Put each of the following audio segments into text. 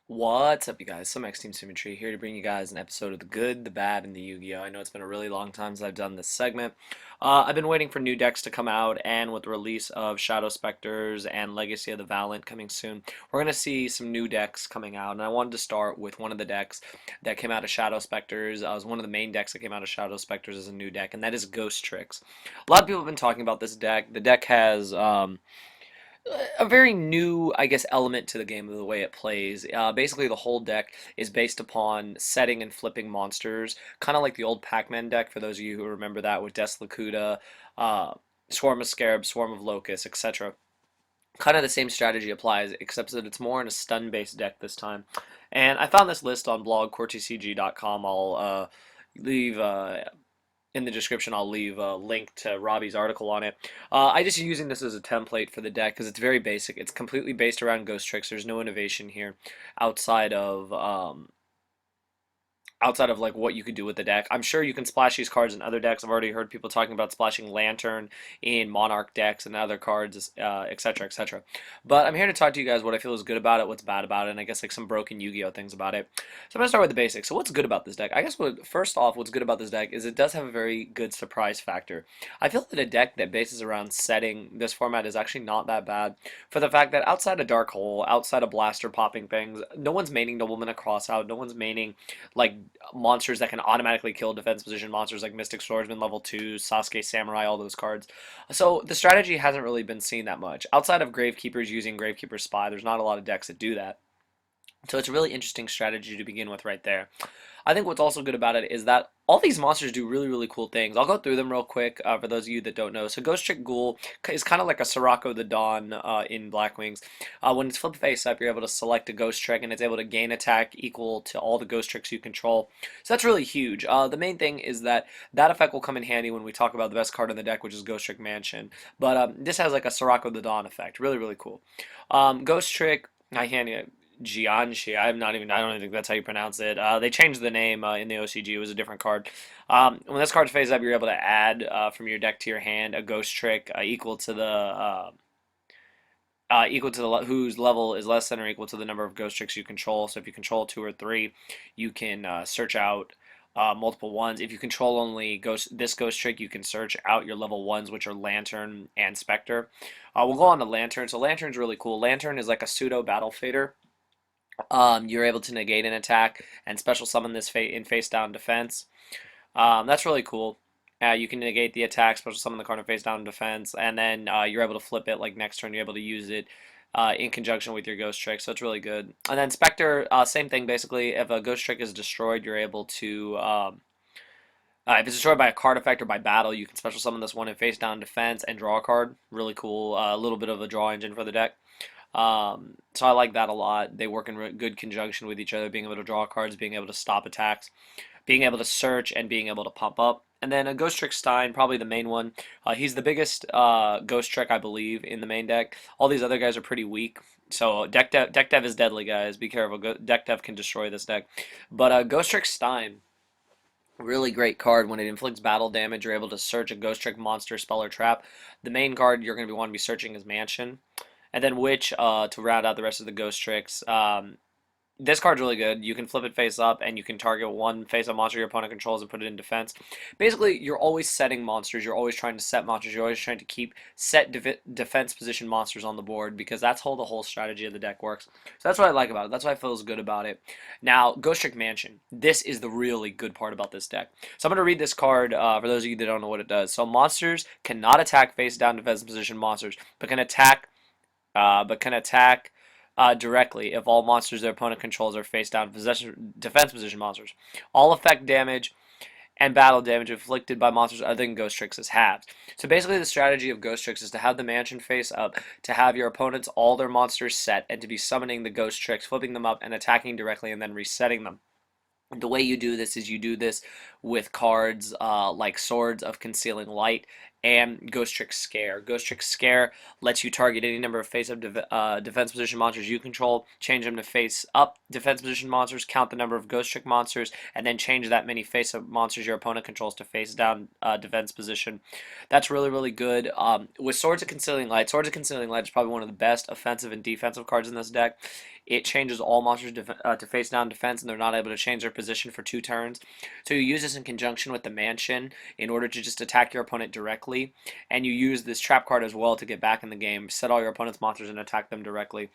What's up, you guys? SlimXTeamSymmetry here to bring you guys an episode of the good, the bad, and the Yu-Gi-Oh! I know it's been a really long time since I've done this segment. I've been waiting for new decks to come out, and with the release of Shadow Specters and Legacy of the Valiant coming soon, we're going to see some new decks coming out. And I wanted to start with one of the decks that came out of Shadow Specters. It was one of the main decks that came out of Shadow Specters as a new deck, and that is Ghostricks. A lot of people have been talking about this deck. The deck has a very new, I guess, element to the game of the way it plays. Basically, the whole deck is based upon setting and flipping monsters, kind of like the old Pac-Man deck, for those of you who remember that, with Deslakuta, uh, Swarm of Scarabs, Swarm of Locusts, etc. Kind of the same strategy applies, except that it's more in a stun-based deck this time. And I found this list on blog, cortcg.com. I'll leave in the description. I'll leave a link to Robbie's article on it. I just using this as a template for the deck because it's very basic. It's completely based around Ghostricks. There's no innovation here outside of like what you could do with the deck. I'm sure you can splash these cards in other decks. I've already heard people talking about splashing Lantern in Monarch decks and other cards, etc., etc. But I'm here to talk to you guys what I feel is good about it, what's bad about it, and I guess like some broken Yu-Gi-Oh things about it. So I'm gonna start with the basics. So what's good about this deck? I guess first off, what's good about this deck is it does have a very good surprise factor. I feel that a deck that bases around setting this format is actually not that bad, for the fact that outside of Dark Hole, outside of Blaster popping things, no one's maining Nobleman across out, no one's maining like monsters that can automatically kill defense position monsters like Mystic Swordsman level 2, Sasuke Samurai, all those cards. So the strategy hasn't really been seen that much. Outside of Gravekeepers using Gravekeeper Spy, there's not a lot of decks that do that. So it's a really interesting strategy to begin with right there. I think what's also good about it is that all these monsters do really, really cool things. I'll go through them real quick for those of you that don't know. So Ghostrick Ghoul is kind of like a Sirocco the Dawn in Black Wings. When it's flipped face up, you're able to select a Ghostrick, and it's able to gain attack equal to all the Ghostricks you control. So that's really huge. The main thing is that that effect will come in handy when we talk about the best card in the deck, which is Ghostrick Mansion. But this has like a Sirocco the Dawn effect. Really, really cool. Ghostrick, I hand you. Gianchi. I don't even think that's how you pronounce it. They changed the name in the OCG. It was a different card. When this card phases up, you're able to add from your deck to your hand a Ghostrick equal to the whose level is less than or equal to the number of Ghostricks you control. So if you control 2 or 3, you can search out multiple ones. If you control only this Ghostrick, you can search out your level 1s, which are Lantern and Spectre. We'll go on to Lantern. So Lantern's really cool. Lantern is like a pseudo battle fader. You're able to negate an attack and special summon this in face down defense. That's really cool. You can negate the attack, special summon the card in face down defense, and then you're able to flip it like next turn. You're able to use it in conjunction with your Ghost Trick, so it's really good. And then Spectre, same thing basically. If a Ghost Trick is destroyed, you're able to. If it's destroyed by a card effect or by battle, you can special summon this one in face down defense and draw a card. Really cool. A little bit of a draw engine for the deck. So I like that a lot. They work in good conjunction with each other, being able to draw cards, being able to stop attacks, being able to search, and being able to pump up. And then a Ghostrick Stein, probably the main one. He's the biggest Ghost Trick, I believe, in the main deck. All these other guys are pretty weak. So deck dev is deadly, guys. Be careful. Deck dev can destroy this deck. But Ghostrick Stein, really great card. When it inflicts battle damage, you're able to search a Ghost Trick monster, spell, or trap. The main card you're going to want to be searching is Mansion. And then Witch to round out the rest of the Ghost Tricks. This card's really good. You can flip it face up, and you can target one face-up monster your opponent controls and put it in defense. Basically, you're always setting monsters. You're always trying to set monsters. You're always trying to keep set defense position monsters on the board, because that's how the whole strategy of the deck works. So that's what I like about it. That's why I feel good about it. Now, Ghostrick Mansion. This is the really good part about this deck. So I'm going to read this card for those of you that don't know what it does. So monsters cannot attack face-down defense position monsters, but can attack directly if all monsters their opponent controls are face down defense position monsters. All effect damage and battle damage inflicted by monsters other than Ghostricks is halved. So basically the strategy of Ghostricks is to have the Mansion face up, to have your opponents all their monsters set, and to be summoning the Ghostricks, flipping them up, and attacking directly, and then resetting them. The way you do this is you do this with cards like Swords of Concealing Light and Ghostrick Scare. Ghostrick Scare lets you target any number of face-up defense position monsters you control, change them to face-up defense position monsters, count the number of Ghostrick monsters, and then change that many face-up monsters your opponent controls to face-down defense position. That's really, really good. With Swords of Concealing Light, Swords of Concealing Light is probably one of the best offensive and defensive cards in this deck. It changes all monsters to face down defense, and they're not able to change their position for 2 turns. So you use this in conjunction with the Mansion in order to just attack your opponent directly, and you use this trap card as well to get back in the game, set all your opponent's monsters and attack them directly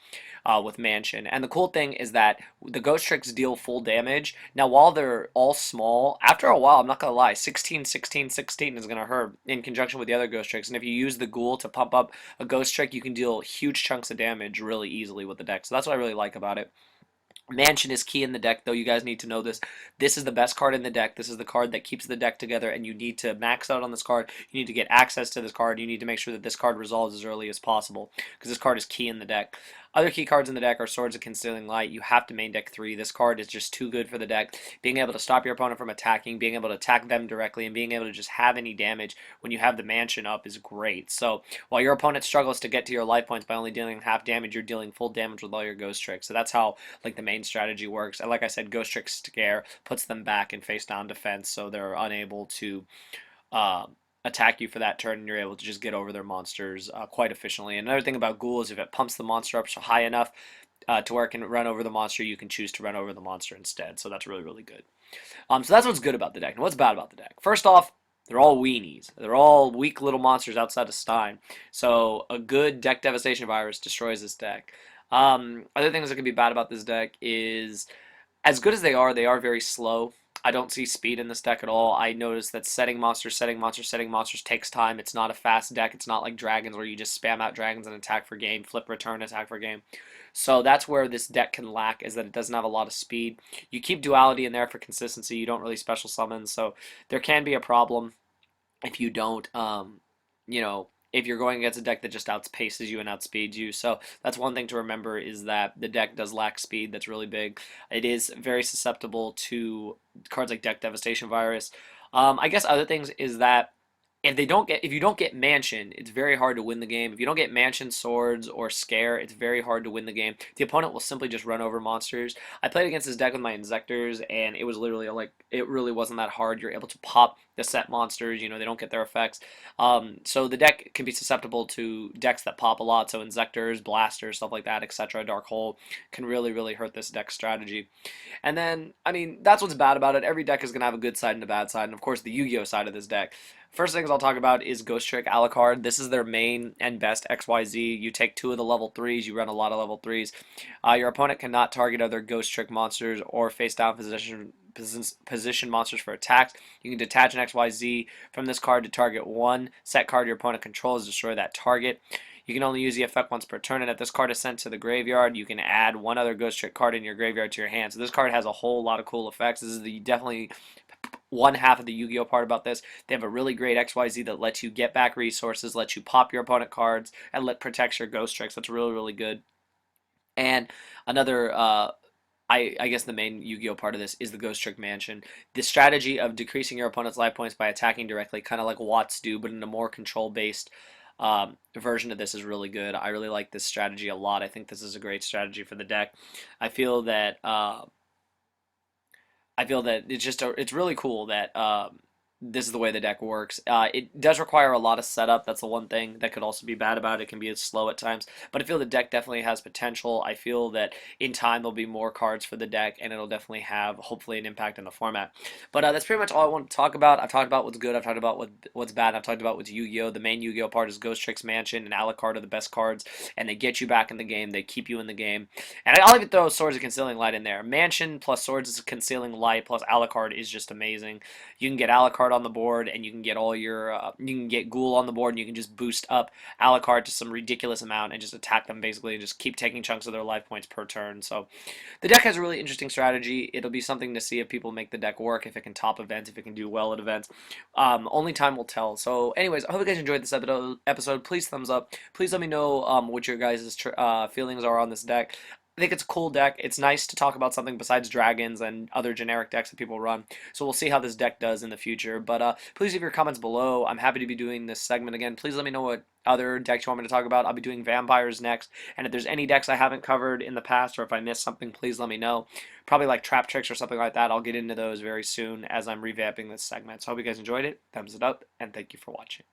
with Mansion. And the cool thing is that the Ghostricks deal full damage. Now, while they're all small, after a while, I'm not going to lie, 16, 16, 16 is going to hurt in conjunction with the other Ghostricks. And if you use the Ghoul to pump up a Ghostrick, you can deal huge chunks of damage really easily with the deck. So that's what I really like about it. Mansion is key in the deck, though. You guys need to know this. This is the best card in the deck. This is the card that keeps the deck together, and you need to max out on this card. You need to get access to this card. You need to make sure that this card resolves as early as possible, because this card is key in the deck. Other key cards in the deck are Swords of Concealing Light. You have to main deck 3. This card is just too good for the deck. Being able to stop your opponent from attacking, being able to attack them directly, and being able to just have any damage when you have the Mansion up is great. So while your opponent struggles to get to your life points by only dealing half damage, you're dealing full damage with all your Ghostricks. So that's how like the main strategy works. And like I said, Ghostrick Scare puts them back in face down defense, so they're unable to attack you for that turn, and you're able to just get over their monsters quite efficiently. And another thing about Ghoul is if it pumps the monster up so high enough to where it can run over the monster, you can choose to run over the monster instead. So that's really, really good. So that's what's good about the deck. And what's bad about the deck? First off, they're all weenies. They're all weak little monsters outside of Stein. So a good deck devastation virus destroys this deck. Other things that could be bad about this deck is, as good as they are very slow. I don't see speed in this deck at all. I noticed that setting monsters takes time. It's not a fast deck. It's not like Dragons where you just spam out Dragons and attack for game, flip, return, attack for game. So that's where this deck can lack, is that it doesn't have a lot of speed. You keep Duality in there for consistency. You don't really special summon, so there can be a problem if you don't, if you're going against a deck that just outpaces you and outspeeds you. So that's one thing to remember, is that the deck does lack speed. That's really big. It is very susceptible to cards like Deck Devastation Virus. I guess other things is that if you don't get Mansion, it's very hard to win the game. If you don't get Mansion, Swords, or Scare, it's very hard to win the game. The opponent will simply just run over monsters. I played against this deck with my Inzectors, and it was literally it really wasn't that hard. You're able to pop the set monsters. They don't get their effects. So the deck can be susceptible to decks that pop a lot. So Inzectors, Blasters, stuff like that, etc. Dark Hole can really, really hurt this deck strategy. And then, that's what's bad about it. Every deck is going to have a good side and a bad side, and of course the Yu-Gi-Oh side of this deck. First things I'll talk about is Ghostrick Alucard. This is their main and best XYZ. You take 2 of the level 3s, you run a lot of level 3s. Your opponent cannot target other Ghostrick monsters or face down position monsters for attacks. You can detach an XYZ from this card to target one set card your opponent controls, destroy that target. You can only use the effect once per turn, and if this card is sent to the graveyard, you can add one other Ghostrick card in your graveyard to your hand. So this card has a whole lot of cool effects. This is definitely one half of the Yu-Gi-Oh part about this. They have a really great XYZ that lets you get back resources, lets you pop your opponent cards, and protects your Ghostricks. That's really, really good. And another, I guess the main Yu-Gi-Oh part of this is the Ghostrick Mansion. The strategy of decreasing your opponent's life points by attacking directly, kind of like Watts do, but in a more control-based version of this is really good. I really like this strategy a lot. I think this is a great strategy for the deck. I feel that it's really cool that this is the way the deck works. It does require a lot of setup. That's the one thing that could also be bad about it. It can be slow at times, but I feel the deck definitely has potential. I feel that in time there'll be more cards for the deck, and it'll definitely have, hopefully, an impact on the format. But that's pretty much all I want to talk about. I've talked about what's good. I've talked about what's bad. I've talked about what's Yu-Gi-Oh. The main Yu-Gi-Oh part is Ghostrick's Mansion and Alucard are the best cards, and they get you back in the game. They keep you in the game. And I'll even throw Swords of Concealing Light in there. Mansion plus Swords of Concealing Light plus Alucard is just amazing. You can get Alucard on the board, and you can get all your you can get Ghoul on the board, and you can just boost up Alucard to some ridiculous amount and just attack them basically, and just keep taking chunks of their life points per turn. So the deck has a really interesting strategy. It'll be something to see if people make the deck work, if it can top events, if it can do well at events. Only time will tell. So anyways, I hope you guys enjoyed this episode. Please thumbs up. Please let me know what your guys' feelings are on this deck. think it's a cool deck. It's nice to talk about something besides dragons and other generic decks that people run. So we'll see how this deck does in the future. But please leave your comments below. I'm happy to be doing this segment again. Please let me know what other decks you want me to talk about. I'll be doing vampires next. And if there's any decks I haven't covered in the past, or if I missed something, please let me know. Probably like trap tricks or something like that. I'll get into those very soon as I'm revamping this segment. So I hope you guys enjoyed it. Thumbs it up, and thank you for watching.